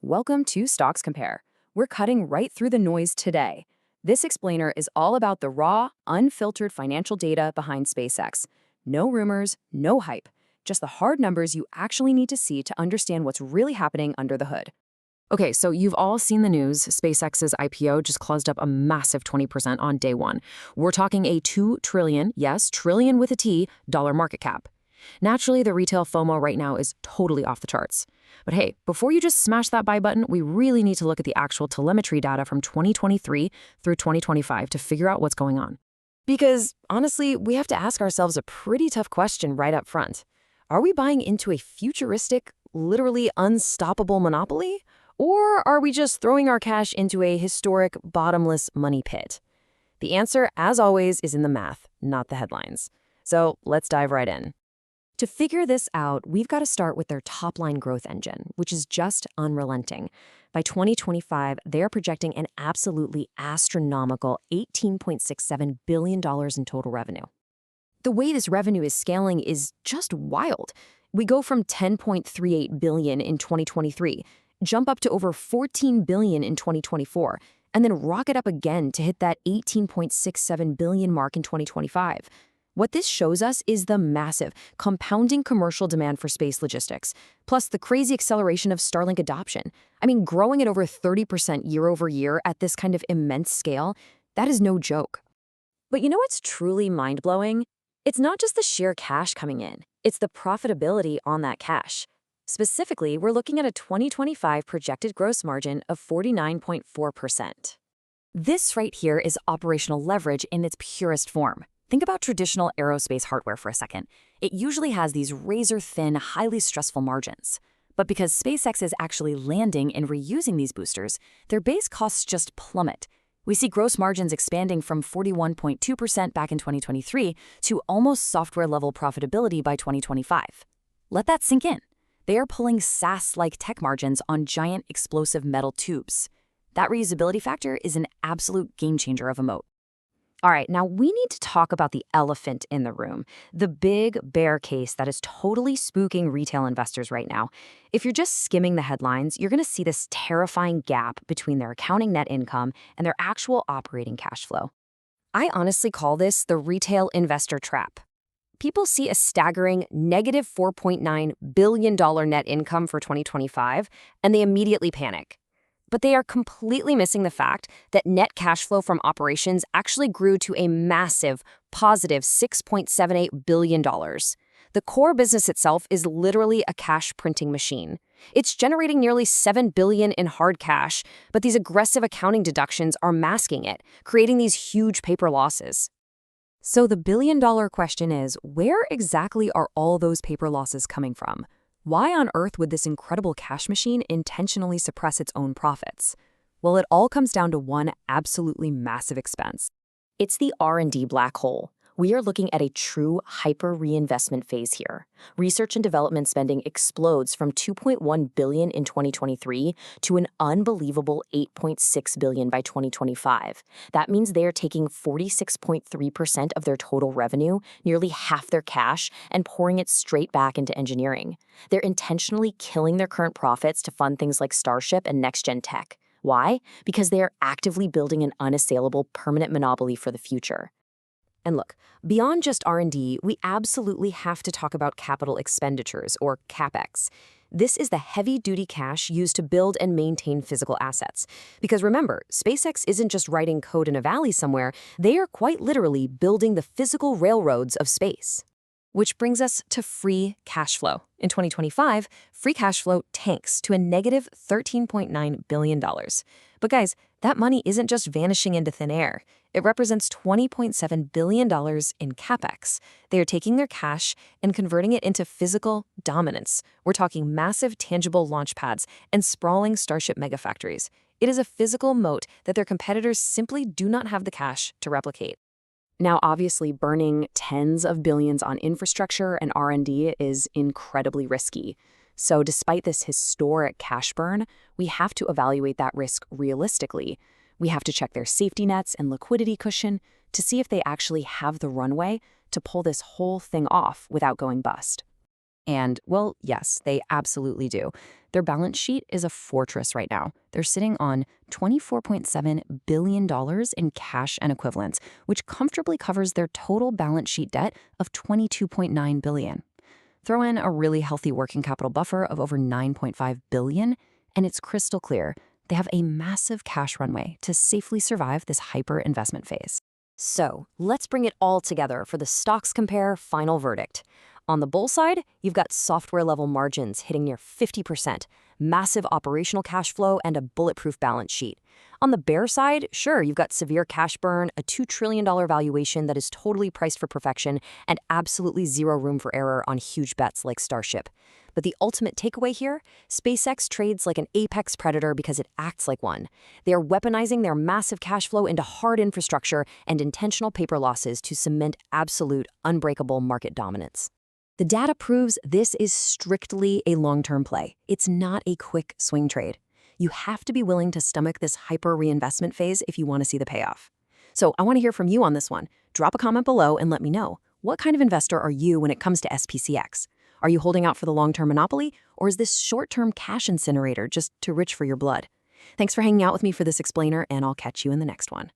Welcome to StoxCompare. We're cutting right through the noise today. This explainer is all about the raw, unfiltered financial data behind SpaceX. No rumors, no hype, just the hard numbers you actually need to see to understand what's really happening under the hood. Okay, so you've all seen the news. SpaceX's IPO just closed up a massive 20% on day one. We're talking a $2 trillion, yes, trillion with a T, dollar market cap. Naturally, the retail FOMO right now is totally off the charts. But hey, before you just smash that buy button, we really need to look at the actual telemetry data from 2023 through 2025 to figure out what's going on. Because honestly, we have to ask ourselves a pretty tough question right up front. Are we buying into a futuristic, literally unstoppable monopoly? Or are we just throwing our cash into a historic, bottomless money pit? The answer, as always, is in the math, not the headlines. So let's dive right in. To figure this out, we've got to start with their top-line growth engine, which is just unrelenting. By 2025, they're projecting an absolutely astronomical $18.67 billion in total revenue. The way this revenue is scaling is just wild. We go from $10.38 billion in 2023, jump up to over $14 billion in 2024, and then rocket up again to hit that $18.67 billion mark in 2025. What this shows us is the massive, compounding commercial demand for space logistics, plus the crazy acceleration of Starlink adoption. I mean, growing at over 30% year over year at this kind of immense scale, that is no joke. But you know what's truly mind-blowing? It's not just the sheer cash coming in, it's the profitability on that cash. Specifically, we're looking at a 2025 projected gross margin of 49.4%. This right here is operational leverage in its purest form. Think about traditional aerospace hardware for a second. It usually has these razor-thin, highly stressful margins. But because SpaceX is actually landing and reusing these boosters, their base costs just plummet. We see gross margins expanding from 41.2% back in 2023 to almost software-level profitability by 2025. Let that sink in. They are pulling SaaS-like tech margins on giant explosive metal tubes. That reusability factor is an absolute game-changer of a moat. All right, now we need to talk about the elephant in the room, the big bear case that is totally spooking retail investors right now. If you're just skimming the headlines, you're going to see this terrifying gap between their accounting net income and their actual operating cash flow. I honestly call this the retail investor trap. People see a staggering negative $4.9 billion net income for 2025, and they immediately panic. But they are completely missing the fact that net cash flow from operations actually grew to a massive positive $6.78 billion. The core business itself is literally a cash printing machine. It's generating nearly $7 billion in hard cash, but these aggressive accounting deductions are masking it, creating these huge paper losses. So the billion-dollar question is, where exactly are all those paper losses coming from? Why on earth would this incredible cash machine intentionally suppress its own profits? Well, it all comes down to one absolutely massive expense. It's the R&D black hole. We are looking at a true hyper-reinvestment phase here. Research and development spending explodes from $2.1 billion in 2023 to an unbelievable $8.6 billion by 2025. That means they are taking 46.3% of their total revenue, nearly half their cash, and pouring it straight back into engineering. They're intentionally killing their current profits to fund things like Starship and next-gen tech. Why? Because they are actively building an unassailable permanent monopoly for the future. And look, beyond just R&D, we absolutely have to talk about capital expenditures, or CapEx. This is the heavy-duty cash used to build and maintain physical assets. Because remember, SpaceX isn't just writing code in a valley somewhere, they are quite literally building the physical railroads of space. Which brings us to free cash flow. In 2025, free cash flow tanks to a negative $13.9 billion. But guys, that money isn't just vanishing into thin air. It represents $20.7 billion in CapEx. They are taking their cash and converting it into physical dominance. We're talking massive tangible launch pads and sprawling Starship megafactories. It is a physical moat that their competitors simply do not have the cash to replicate. Now, obviously, burning tens of billions on infrastructure and R&D is incredibly risky. So despite this historic cash burn, we have to evaluate that risk realistically. We have to check their safety nets and liquidity cushion to see if they actually have the runway to pull this whole thing off without going bust. And, well, yes, they absolutely do. Their balance sheet is a fortress right now. They're sitting on $24.7 billion in cash and equivalents, which comfortably covers their total balance sheet debt of $22.9 billion. Throw in a really healthy working capital buffer of over $9.5 billion, and it's crystal clear they have a massive cash runway to safely survive this hyper investment phase. So let's bring it all together for the StoxCompare final verdict. On the bull side, you've got software-level margins hitting near 50%, massive operational cash flow, and a bulletproof balance sheet. On the bear side, sure, you've got severe cash burn, a $2 trillion valuation that is totally priced for perfection, and absolutely zero room for error on huge bets like Starship. But the ultimate takeaway here, SpaceX trades like an apex predator because it acts like one. They are weaponizing their massive cash flow into hard infrastructure and intentional paper losses to cement absolute, unbreakable market dominance. The data proves this is strictly a long-term play. It's not a quick swing trade. You have to be willing to stomach this hyper reinvestment phase if you want to see the payoff. So I want to hear from you on this one. Drop a comment below and let me know. What kind of investor are you when it comes to SPCX? Are you holding out for the long-term monopoly, or is this short-term cash incinerator just too rich for your blood? Thanks for hanging out with me for this explainer, and I'll catch you in the next one.